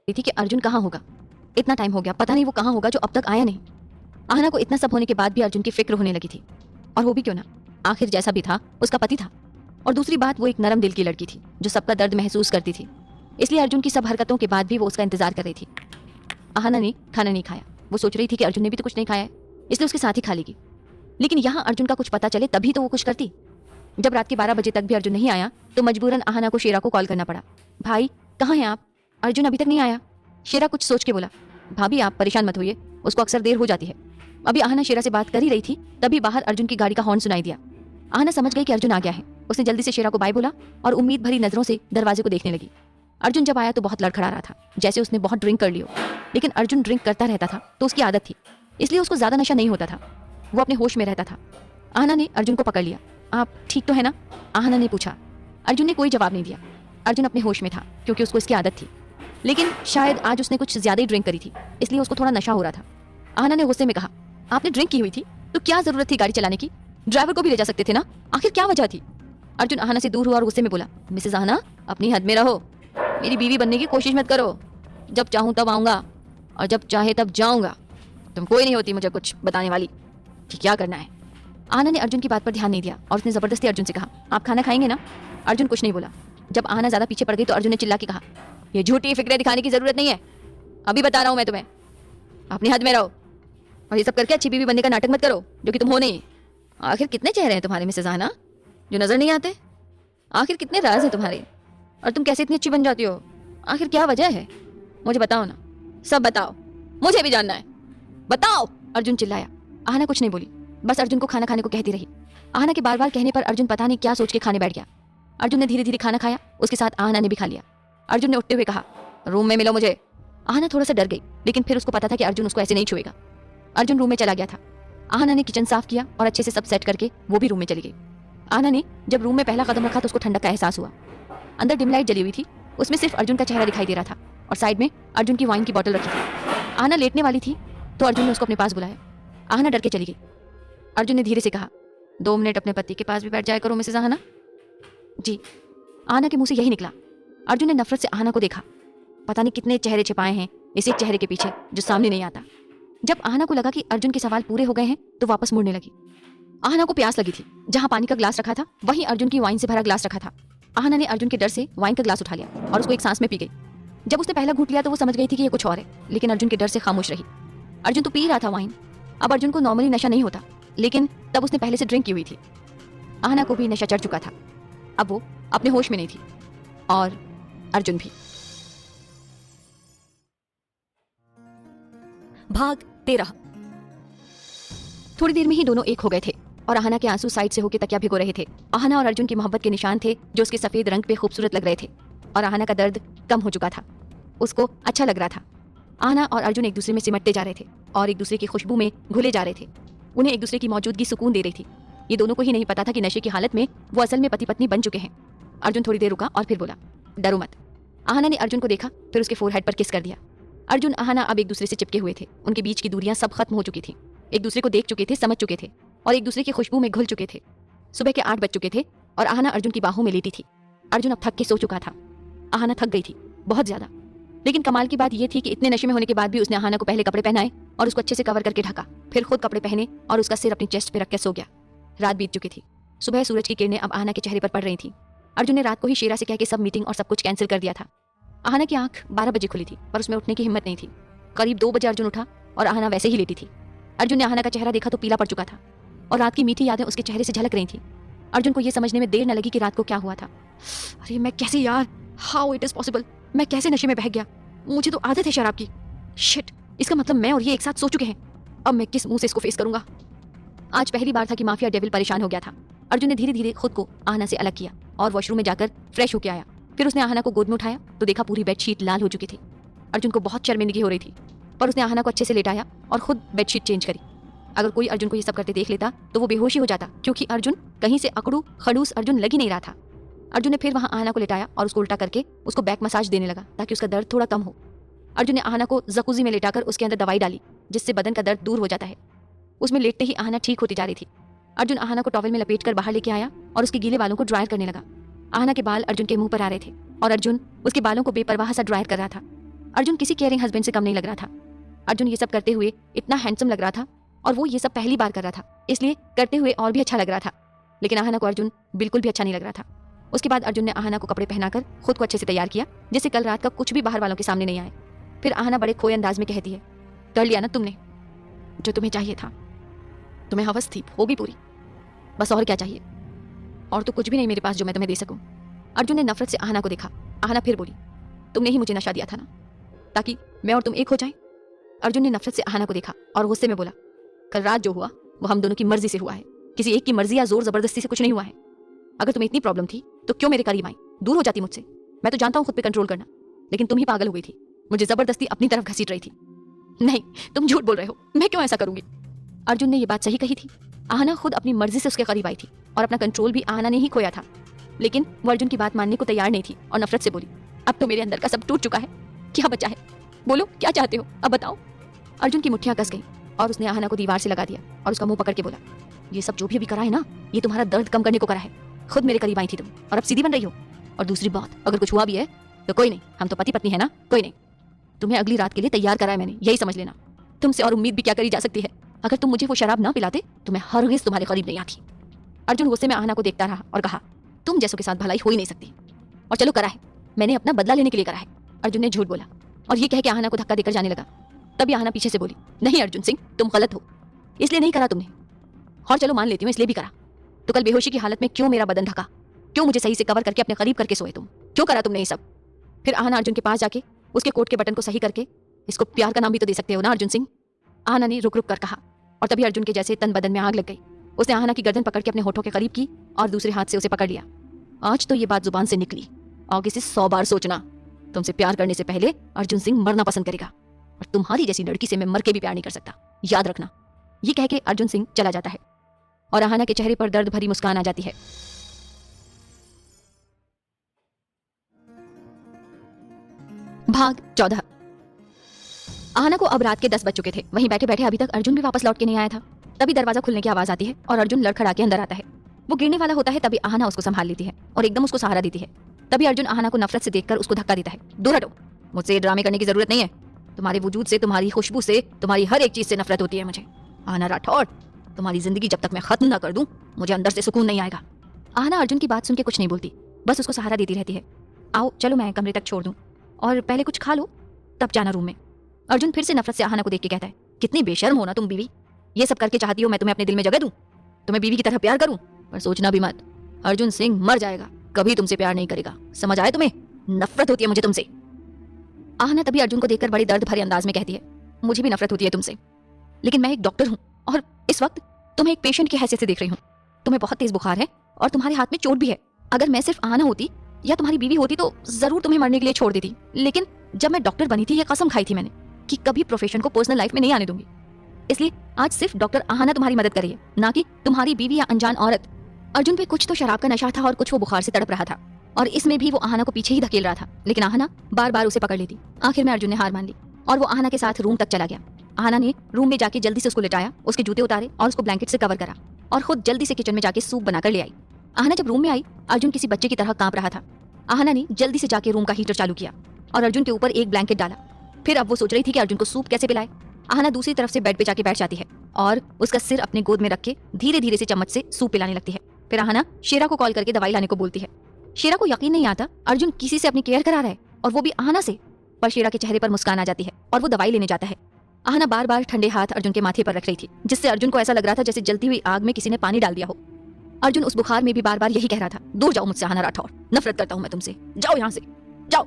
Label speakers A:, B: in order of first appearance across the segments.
A: रही थी कि अर्जुन कहाँ होगा। इतना टाइम हो गया, पता नहीं वो कहाँ होगा जो अब तक आया नहीं। आहना को इतना सब होने के बाद भी अर्जुन की फिक्र होने लगी थी। और वो भी क्यों ना, आखिर जैसा भी था उसका पति था। और दूसरी बात, वो एक नरम दिल की लड़की थी जो सबका दर्द महसूस करती थी। इसलिए अर्जुन की सब हरकतों के बाद भी वो उसका इंतजार कर रही थी। आहना ने खाना नहीं खाया। वो सोच रही थी कि अर्जुन ने भी तो कुछ नहीं खाया है, इसलिए उसके साथ ही खा लेगी। लेकिन यहाँ अर्जुन का कुछ पता चले तभी तो वो कुछ करती। जब रात के 12 बजे तक भी अर्जुन नहीं आया तो मजबूरन आहना को शेरा को कॉल करना पड़ा। भाई कहाँ हैं आप? अर्जुन अभी तक नहीं आया। शेरा कुछ सोच के बोला, भाभी आप परेशान मत होइए, उसको अक्सर देर हो जाती है। अभी आहना शेरा से बात कर ही रही थी तभी बाहर अर्जुन की गाड़ी का हॉर्न सुनाई दिया। आहना समझ गई कि अर्जुन आ गया है। उसने जल्दी से शेरा को बाय बोला और उम्मीद भरी नजरों से दरवाजे को देखने लगी। अर्जुन जब आया तो बहुत लड़खड़ा रहा था, जैसे उसने बहुत ड्रिंक कर ली हो। लेकिन अर्जुन ड्रिंक करता रहता था तो उसकी आदत थी, इसलिए उसको ज्यादा नशा नहीं होता था। वो अपने होश में रहता था। आहना ने अर्जुन को पकड़ लिया। आप ठीक तो है ना? आहना ने पूछा। अर्जुन ने कोई जवाब नहीं दिया। अर्जुन अपने होश में था क्योंकि उसको इसकी आदत थी। लेकिन शायद आज उसने कुछ ज्यादा ही ड्रिंक करी थी, इसलिए उसको थोड़ा नशा हो रहा था। आहना ने गुस्से में कहा, आपने ड्रिंक की हुई थी तो क्या जरूरत थी गाड़ी चलाने की? ड्राइवर को भी ले जा सकते थे ना, आखिर क्या वजह थी? अर्जुन आहना से दूर हुआ और गुस्से में बोला, मिसेस आहना अपनी हद में रहो। मेरी बीवी बनने की कोशिश मत करो। जब चाहूं तब आऊंगा और जब चाहे तब जाऊंगा। तुम कोई नहीं होती मुझे कुछ बताने वाली कि क्या करना है। आहना ने अर्जुन की बात पर ध्यान नहीं दिया और उसने जबरदस्ती अर्जुन से कहा, आप खाना खाएंगे ना? अर्जुन कुछ नहीं बोला। जब आहना ज्यादा पीछे पड़ गई तो अर्जुन ने चिल्ला के कहा, ये झूठी फिक्रें दिखाने की जरूरत नहीं है। अभी बता रहा हूं मैं तुम्हें, अपनी हद में रहो और ये सब करके अच्छी बीवी बनने का नाटक मत करो जो कि तुम हो नहीं। आखिर कितने चेहरे हैं तुम्हारे मिसेस आहना जो नजर नहीं आते? आखिर कितने राज हैं तुम्हारे और तुम कैसे इतनी अच्छी बन जाती हो? आखिर क्या वजह है? मुझे बताओ ना, सब बताओ, मुझे भी जानना है, बताओ। अर्जुन चिल्लाया। आहना कुछ नहीं बोली, बस अर्जुन को खाना खाने को कहती रही। आहना के बार बार कहने पर अर्जुन पता नहीं क्या सोच के खाने बैठ गया। अर्जुन ने धीरे धीरे खाना खाया, उसके साथ आहना ने भी खा लिया। अर्जुन ने उठते हुए कहा, रूम में मिलो मुझे। आहना थोड़ा सा डर गई, लेकिन फिर उसको पता था कि अर्जुन उसको ऐसे नहीं छुएगा। अर्जुन रूम में चला गया था। आहना ने किचन साफ किया और अच्छे से सब सेट करके वो भी रूम में चली गई। आहना ने जब रूम में पहला कदम रखा तो उसको ठंडक का एहसास हुआ। अंदर डिम लाइट जली हुई थी, उसमें सिर्फ अर्जुन का चेहरा दिखाई दे रहा था और साइड में अर्जुन की वाइन की बोतल रखी थी। आहना लेटने वाली थी तो अर्जुन ने उसको अपने पास बुलाया। आहना डर के चली गई। अर्जुन ने धीरे से कहा, 2 मिनट अपने पति के पास भी बैठ जाया करो मिसेस आहना। जी। आहना के मुंह से यही निकला। अर्जुन ने नफरत से आहना को देखा। पता नहीं कितने चेहरे छिपाए हैं इस एक चेहरे के पीछे जो सामने नहीं आता। जब आहना को लगा कि अर्जुन के सवाल पूरे हो गए हैं तो वापस मुड़ने लगी। आहना को प्यास लगी थी। जहां पानी का ग्लास रखा था वहीं अर्जुन की वाइन से भरा ग्लास रखा था। आहना ने अर्जुन के डर से वाइन का ग्लास उठा लिया और उसको एक सांस में पी गई। जब उसने पहला घूंट लिया तो वो समझ गई थी कि ये कुछ और है, लेकिन अर्जुन के डर से खामोश रही। अर्जुन तो पी रहा था वाइन। अब अर्जुन को नॉर्मली नशा नहीं होता, लेकिन तब उसने पहले से ड्रिंक की हुई थी। आहना को भी नशा चढ़ चुका था। अब वो अपने होश में नहीं थी और अर्जुन भी। भाग 13। थोड़ी देर में ही दोनों एक हो गए थे और आहना के आंसू साइड से होकर तकिया भिगो रहे थे। आहना और अर्जुन की मोहब्बत के निशान थे जो उसके सफेद रंग पे खूबसूरत लग रहे थे और आहना का दर्द कम हो चुका था। उसको अच्छा लग रहा था। आहना और अर्जुन एक दूसरे में सिमटते जा रहे थे और एक दूसरे की खुशबू में घुले जा रहे थे। उन्हें एक दूसरे की मौजूदगी सुकून दे रही थी। ये दोनों को ही नहीं पता था कि नशे की हालत में वो असल में पति पत्नी बन चुके हैं। अर्जुन थोड़ी देर रुका और फिर बोला, डरो मत। आहना ने अर्जुन को देखा, फिर उसके फोरहेड पर किस कर दिया। अर्जुन आहना अब एक दूसरे से चिपके हुए थे। उनके बीच की दूरियां सब खत्म हो चुकी थी। एक दूसरे को देख चुके थे, समझ चुके थे और एक दूसरे की खुशबू में घुल चुके थे। सुबह के 8 बज चुके थे और आहना अर्जुन की बाहों में लेटी थी। अर्जुन अब थक के सो चुका था। आहना थक गई थी बहुत ज्यादा। लेकिन कमाल की बात यह थी कि इतने नशे में होने के बाद भी उसने आहना को पहले कपड़े पहनाए और उसको अच्छे से कवर करके ढका, फिर खुद कपड़े पहने और उसका सिर अपनी चेस्ट पे रख के सो गया। रात बीत चुकी थी। सुबह सूरज की किरणें अब आहना के चेहरे पर पड़ रही थी। अर्जुन ने रात को ही शेरा से कह के सब मीटिंग और सब कुछ कैंसिल कर दिया था। आहना की आंख 12 बजे खुली थी पर उसमें उठने की हिम्मत नहीं थी। करीब 2 बजे अर्जुन उठा और आहना वैसे ही लेटी थी। अर्जुन ने आहना का चेहरा देखा तो पीला पड़ चुका था और रात की मीठी यादें उसके चेहरे से झलक रही थी। अर्जुन को यह समझने में देर न लगी कि रात को क्या हुआ था। अरे मैं कैसे यार, हाउ इट इज पॉसिबल, मैं कैसे नशे में बह गया? मुझे तो आदत है शराब की। शिट, इसका मतलब मैं और ये एक साथ सो चुके हैं। अब मैं किस मुंह से इसको फेस करूंगा? आज पहली बार था कि माफिया डेविल परेशान हो गया था। अर्जुन ने धीरे धीरे खुद को आहना से अलग किया और वॉशरूम में जाकर फ्रेश होकर आया। फिर उसने आहना को गोद में उठाया तो देखा पूरी बेडशीट लाल हो चुकी थी। अर्जुन को बहुत शर्मिंदगी हो रही थी पर उसने आहना को अच्छे से लेटाया और खुद बेडशीट चेंज करी। अगर कोई अर्जुन को ये सब करते देख लेता तो वो बेहोशी हो जाता, क्योंकि अर्जुन कहीं से अकड़ू खड़ूस अर्जुन लग ही नहीं रहा था। अर्जुन ने फिर वहां आहना को लेटाया और उसको उल्टा करके उसको बैक मसाज देने लगा ताकि उसका दर्द थोड़ा कम हो। अर्जुन ने आहना को जकूजी में लेटाकर उसके अंदर दवाई डाली जिससे बदन का दर्द दूर हो जाता है। उसमें लेटते ही आहना ठीक होती जा रही थी। अर्जुन आहना को टॉवेल में लपेटकर बाहर लेके आया और उसके गीले बालों को ड्रायर करने लगा। आहना के बाल अर्जुन के मुंह पर आ रहे थे और अर्जुन उसके बालों को बेपरवाह सा ड्रायर कर रहा था। अर्जुन किसी केयरिंग हस्बैंड से कम नहीं लग रहा था। अर्जुन ये सब करते हुए इतना हैंडसम लग रहा था और वो ये सब पहली बार कर रहा था, इसलिए करते हुए और भी अच्छा लग रहा था। लेकिन आहना को अर्जुन बिल्कुल भी अच्छा नहीं लग रहा था। उसके बाद अर्जुन ने आहना को कपड़े पहनाकर खुद को अच्छे से तैयार किया, जिससे कल रात का कुछ भी बाहर वालों के सामने नहीं आए। फिर आहना बड़े खोए अंदाज में कहती है, कर लिया ना तुमने जो तुम्हें चाहिए था, तुम्हें हवस थी, होगी पूरी, बस और क्या चाहिए? और तो कुछ भी नहीं मेरे पास जो मैं तुम्हें दे सकूं। अर्जुन ने नफरत से आहना को देखा। आहना फिर बोली, तुमने ही मुझे नशा दिया था ना, ताकि मैं और तुम एक हो जाएं। अर्जुन ने नफरत से आहना को देखा और गुस्से में बोला, कल रात जो हुआ वो हम दोनों की मर्जी से हुआ है, किसी एक की मर्जी या जोर जबरदस्ती से कुछ नहीं हुआ है। अगर तुम्हें इतनी प्रॉब्लम थी तो क्यों मेरे करीब आई? दूर हो जाती मुझसे। मैं तो जानता हूँ खुद पे कंट्रोल करना, लेकिन तुम ही पागल हो गई थी, मुझे जबरदस्ती अपनी तरफ घसीट रही थी। नहीं, तुम झूठ बोल रहे हो, मैं क्यों ऐसा करूंगी? अर्जुन ने ये बात सही कही थी। आहना खुद अपनी मर्जी से उसके करीब आई थी और अपना कंट्रोल भी आहना ने ही खोया था। लेकिन वो अर्जुन की बात मानने को तैयार नहीं थी और नफरत से बोली, अब तो मेरे अंदर का सब टूट चुका है, क्या बचा है? बोलो क्या चाहते हो, अब बताओ। अर्जुन की मुट्ठियां कस गई और उसने आहना को दीवार से लगा दिया और उसका मुंह पकड़ के बोला, ये सब जो भी अभी करा है ना, ये तुम्हारा दर्द कम करने को करा है। खुद मेरे करीब आई थी तुम और अब सीधी बन रही हो। और दूसरी बात, अगर कुछ हुआ भी है तो कोई नहीं, हम तो पति पत्नी है ना, कोई नहीं। तुम्हें अगली रात के लिए तैयार करा है मैंने, यही समझ लेना। तुमसे और उम्मीद भी क्या करी जा सकती है? अगर तुम मुझे वो शराब ना पिलाते तो मैं हरगिज़ तुम्हारे करीब नहीं आती। अर्जुन गुस्से में आहना को देखता रहा और कहा, तुम जैसों के साथ भलाई हो ही नहीं सकती। और चलो करा है, मैंने अपना बदला लेने के लिए करा है। अर्जुन ने झूठ बोला और ये कह के आहना को धक्का देकर जाने लगा। तभी आहना पीछे से बोली, नहीं अर्जुन सिंह, तुम गलत हो, इसलिए नहीं करा तुमने। और चलो मान लेती हूँ इसलिए भी करा, तो कल बेहोशी की हालत में क्यों मेरा बदन ढका? क्यों मुझे सही से कवर करके अपने करीब करके सोए तुम? क्यों करा तुमने ये सब? फिर आहना अर्जुन के पास जाके उसके कोट के बटन को सही करके, इसको प्यार का नाम भी तो दे सकते हो ना अर्जुन सिंह, आहना ने रुक रुक कर कहा। और तभी अर्जुन के जैसे तन बदन में आग लग गई। उसने आहना की गर्दन पकड़ के अपने होठों के करीब की और दूसरे हाथ से उसे पकड़ लिया। आज तो ये बात जुबान से निकली, आगे से 100 बार सोचना। तुमसे प्यार करने से पहले अर्जुन सिंह मरना पसंद करेगा, और तुम्हारी जैसी लड़की से मैं मर के भी प्यार नहीं कर सकता, याद रखना। ये कह के अर्जुन सिंह चला जाता है और आहना के चेहरे पर दर्द भरी मुस्कान आ जाती है। भाग 14। आहना को अब रात के 10 बज चुके थे। वहीं बैठे बैठे अभी तक अर्जुन भी वापस लौट के नहीं आया था। तभी दरवाजा खुलने की आवाज आती है और अर्जुन लड़खड़ा के अंदर आता है। वो गिरने वाला होता है, तभी आहना उसको संभाल लेती है और एकदम उसको सहारा देती है। तभी अर्जुन आहना को नफरत से देखकर उसको धक्का देता है, दूर हटो, मुझसे ये ड्रामे करने की जरूरत नहीं है। तुम्हारे वजूद से, तुम्हारी खुशबू से, तुम्हारी हर एक चीज से नफरत होती है मुझे। आहना राठौड़, तुम्हारी जिंदगी जब तक मैं खत्म ना कर दूं, मुझे अंदर से सुकून नहीं आएगा। आहना अर्जुन की बात सुन के कुछ नहीं बोलती, बस उसको सहारा देती रहती है। आओ चलो मैं कमरे तक छोड़ दूं और पहले कुछ खा लो, तब जाना रूम में। अर्जुन फिर से नफरत से आहना को देख के कहता है, कितनी बेशर्म हो ना तुम बीवी, ये सब करके चाहती हो मैं तुम्हें अपने दिल में जगह दूं, तुम्हें बीवी की तरह प्यार करूं? पर सोचना भी मत, अर्जुन सिंह मर जाएगा, कभी तुमसे प्यार नहीं करेगा, समझ आए तुम्हें? नफरत होती है मुझे तुमसे। आहना तभी अर्जुन को देखकर बड़े दर्द भरे अंदाज में कहती है, मुझे भी नफरत होती है तुमसे, लेकिन मैं एक डॉक्टर हूँ और इस वक्त तुम्हें एक पेशेंट की हैसियत से देख रही हूँ। तुम्हें बहुत तेज बुखार है और तुम्हारे हाथ में चोट भी है। अगर मैं सिर्फ आहना होती या तुम्हारी बीवी होती तो जरूर तुम्हें मरने के लिए छोड़ देती, लेकिन जब मैं डॉक्टर बनी थी, ये कसम खाई थी मैंने कि कभी प्रोफेशन को पर्सनल लाइफ में नहीं आने दूंगी। इसलिए आज सिर्फ डॉक्टर आहना तुम्हारी मदद कर रही है, ना कि तुम्हारी बीवी या अनजान औरत। अर्जुन पे कुछ तो शराब का नशा था और कुछ वो बुखार से तड़प रहा था, और इसमें भी वो आहना को पीछे ही धकेल रहा था, लेकिन आहना बार बार उसे पकड़ लेती। आखिर में अर्जुन ने हार मान ली और वो आहना के साथ रूम तक चला गया। आहना ने रूम में जाके जल्दी से उसको लिटाया, उसके जूते उतारे और उसको ब्लैंकेट से कवर करा और खुद जल्दी से किचन में जाके सूप बनाकर ले आई। आहना जब रूम में आई, अर्जुन किसी बच्चे की तरह कांप रहा था। आहना ने जल्दी से जाके रूम का हीटर चालू किया और अर्जुन के ऊपर एक ब्लैंकेट डाला। फिर अब वो सोच रही थी कि अर्जुन को सूप कैसे पिलाए। आहना दूसरी तरफ से बेड पे जाके बैठ जाती है और उसका सिर अपने गोद में रख के धीरे धीरे से चम्मच से सूप पिलाने लगती है। फिर आहना शेरा को कॉल करके दवाई लाने को बोलती है। शेरा को यकीन नहीं आता अर्जुन किसी से अपनी केयर करा रहा है, और वो भी आहना से। पर शेरा के चेहरे पर मुस्कान आ जाती है और वो दवाई लेने जाता है। आहना बार बार ठंडे हाथ अर्जुन के माथे पर रख रही थी, जिससे अर्जुन को ऐसा लग रहा था जैसे जलती हुई आग में किसी ने पानी डाल दिया हो। अर्जुन उस बुखार में भी बार बार यही कह रहा था, दूर जाओ मुझसे आहना राठौर, नफरत करता हूं मैं तुमसे, जाओ यहाँ से जाओ।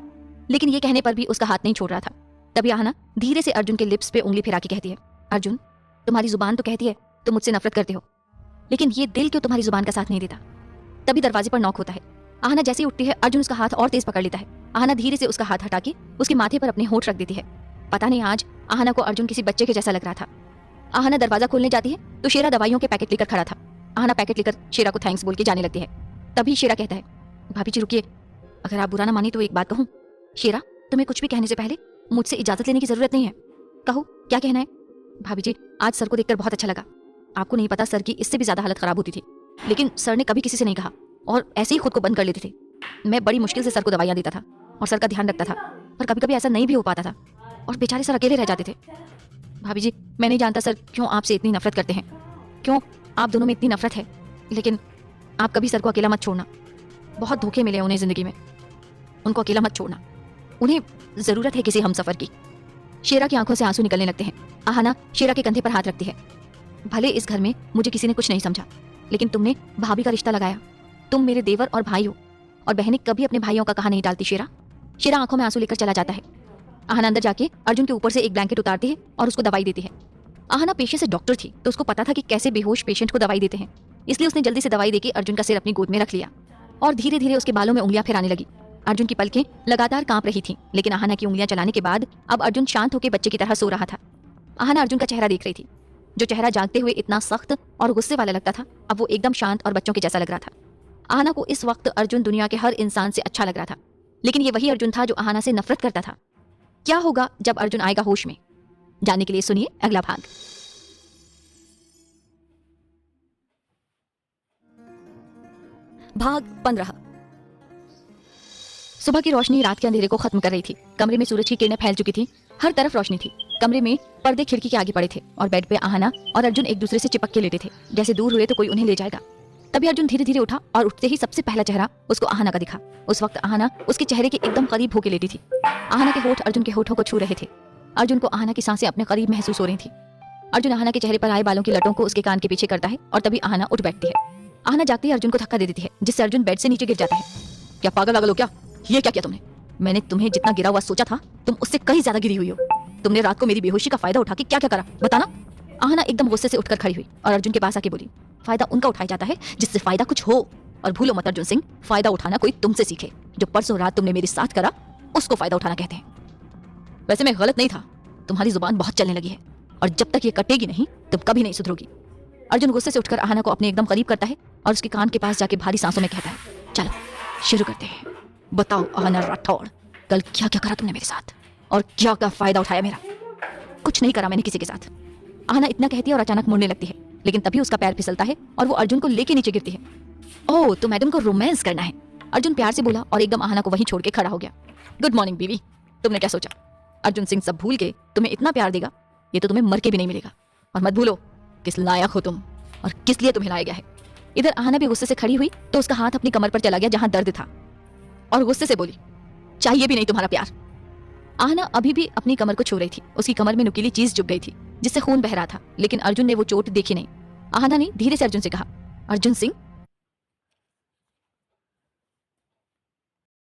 A: लेकिन ये कहने पर भी उसका हाथ नहीं छोड़ रहा था। तभी आहना धीरे से अर्जुन के लिप्स पे उंगली फिरा के कहती है, अर्जुन तुम्हारी जुबान तो कहती है तुम मुझसे नफरत करते हो, लेकिन ये दिल क्यों तुम्हारी जुबान का साथ नहीं देता? तभी दरवाजे पर नॉक होता है। आहना जैसे ही उठती है, अर्जुन उसका हाथ और तेज पकड़ लेता है। आहना धीरे से उसका हाथ हटा के उसके माथे पर अपने होंठ रख देती है। पता नहीं आज आहना को अर्जुन किसी बच्चे के जैसा लग रहा था। आहना दरवाजा खोलने जाती है तो शेरा दवाइयों के पैकेट लेकर खड़ा था। आहना पैकेट लेकर शेरा को थैंक्स बोल के जाने लगती है। तभी शेरा कहता है, भाभी जी रुकिए, अगर आप बुरा ना मानी तो एक बात कहूं। शेरा, तुम्हें कुछ भी कहने से पहले मुझसे इजाजत लेने की जरूरत नहीं है। कहो क्या कहना है? भाभी जी, आज सर को देखकर बहुत अच्छा लगा। आपको नहीं पता सर की इससे भी ज्यादा हालत खराब होती थी, लेकिन सर ने कभी किसी से नहीं कहा और ऐसे ही खुद को बंद कर लेते थे। मैं बड़ी मुश्किल से सर को दवाइयां देता था और सर का ध्यान रखता था, पर कभी कभी ऐसा नहीं भी हो पाता था और बेचारे सर अकेले रह जाते थे। भाभी जी, मैं नहीं जानता सर क्यों आपसे इतनी नफरत करते हैं, क्यों आप दोनों में इतनी नफरत है, लेकिन आप कभी सर को अकेला मत छोड़ना। बहुत धोखे मिले उन्हें जिंदगी में, उनको अकेला मत छोड़ना। उन्हें जरूरत है किसी हमसफर की। शेरा की आंखों से आंसू निकलने लगते हैं। आहाना शेरा के कंधे पर हाथ रखती है। भले इस घर में मुझे किसी ने कुछ नहीं समझा, लेकिन तुमने भाभी का रिश्ता लगाया। तुम मेरे देवर और भाई हो, और बहनें कभी अपने भाइयों का कहा नहीं डालती। शेरा शेरा आंखों में आंसू लेकर चला जाता है। आहाना अंदर जाके अर्जुन के ऊपर से एक ब्लैंकेट उतारती है और उसको दवाई देती है। आहाना पेशे से डॉक्टर थी, तो उसको पता था कि कैसे बेहोश पेशेंट को दवाई देते हैं, इसलिए उसने जल्दी से दवाई देके अर्जुन का सिर अपनी गोद में रख लिया और धीरे धीरे उसके बालों में उंगलियां फिराने लगी। अर्जुन की पलकें लगातार कांप रही थीं, लेकिन आहाना की उंगलियां चलाने के बाद अब अर्जुन शांत होकर बच्चे की तरह सो रहा था। आहाना अर्जुन का चेहरा देख रही थी। जो चेहरा जागते हुए इतना सख्त और गुस्से वाला लगता था, अब वो एकदम शांत और बच्चों के जैसा लग रहा था। आहाना को इस वक्त अर्जुन दुनिया के हर इंसान से अच्छा लग रहा था, लेकिन ये वही अर्जुन था जो आहाना से नफरत करता था। क्या होगा जब अर्जुन आएगा होश में, जानने के लिए सुनिए अगला भाग। भाग 15। सुबह की रोशनी रात के अंधेरे को खत्म कर रही थी। कमरे में सूरज की किरणें फैल चुकी थी, हर तरफ रोशनी थी। कमरे में पर्दे खिड़की के आगे पड़े थे और बेड पे आहाना और अर्जुन एक दूसरे से चिपक के लेटे थे, जैसे दूर हुए तो कोई उन्हें ले जाएगा। तभी अर्जुन धीरे धीरे उठा और उठते ही सबसे पहला चेहरा उसको आहाना का दिखा। उस वक्त आहाना उसके चेहरे के एकदम करीब होके लेटी थी। आहाना के होठ अर्जुन के होठों को छू रहे थे। अर्जुन को आहाना की सांसें अपने करीब महसूस हो रही थी। अर्जुन आहाना के चेहरे पर आए बालों की लटों को उसके कान के पीछे करता है और तभी आहाना उठ बैठती है। आहाना जागते ही अर्जुन को धक्का दे देती है, जिससे अर्जुन बेड से नीचे गिर जाता है। क्या पागल वागल हो क्या? ये क्या किया तुमने? मैंने तुम्हें जितना गिरा हुआ सोचा था, तुम उससे कहीं ज्यादा गिरी हुई हो। तुमने रात को मेरी बेहोशी का फायदा उठा के क्या क्या करा, बताना। आहाना एकदम गुस्से से उठकर खड़ी हुई और अर्जुन के पास आके बोली, फायदा उनका उठाया जाता है जिससे फायदा कुछ हो, और भूलो मत अर्जुन सिंह, फायदा उठाना कोई तुमसे सीखे। जो परसों रात तुमने मेरे साथ करा, उसको फायदा उठाना कहते हैं। वैसे मैं गलत नहीं था, तुम्हारी जुबान बहुत चलने लगी है, और जब तक ये कटेगी नहीं तुम कभी नहीं सुधरोगी। अर्जुन गुस्से से उठकर आहाना को अपने एकदम करीब करता है और उसके कान के पास जाके भारी सांसों में कहता है, चलो शुरू करते हैं। बताओ आहाना राठौड़, कल क्या क्या करा तुमने मेरे साथ, और क्या क्या फायदा उठाया मेरा? कुछ नहीं करा मैंने किसी के साथ। आहाना इतना कहती है और अचानक मुड़ने लगती है, लेकिन तभी उसका पैर फिसलता है और वो अर्जुन को लेके नीचे गिरती है। ओह, तो मैडम को रोमांस करना है, अर्जुन प्यार से बोला और एकदम आहाना को वहीं छोड़ के खड़ा हो गया। गुड मॉर्निंग बीवी, तुमने क्या सोचा अर्जुन सिंह सब भूल के तुम्हें इतना प्यार देगा? ये तो तुम्हें मर के भी नहीं मिलेगा। और मत भूलो किस लायक हो तुम और किस लिए तुम्हें लाया गया है। इधर आहाना भी गुस्से से खड़ी हुई तो उसका हाथ अपनी कमर पर चला गया जहां दर्द था, और गुस्से से बोली, चाहिए भी नहीं तुम्हारा प्यार। आहाना अभी भी अपनी कमर को छू रही थी। उसकी कमर में नुकीली चीज चुभ गई थी जिससे खून बह रहा था, लेकिन अर्जुन ने वो चोट देखी नहीं। आहाना ने धीरे से अर्जुन से कहा, अर्जुन सिंह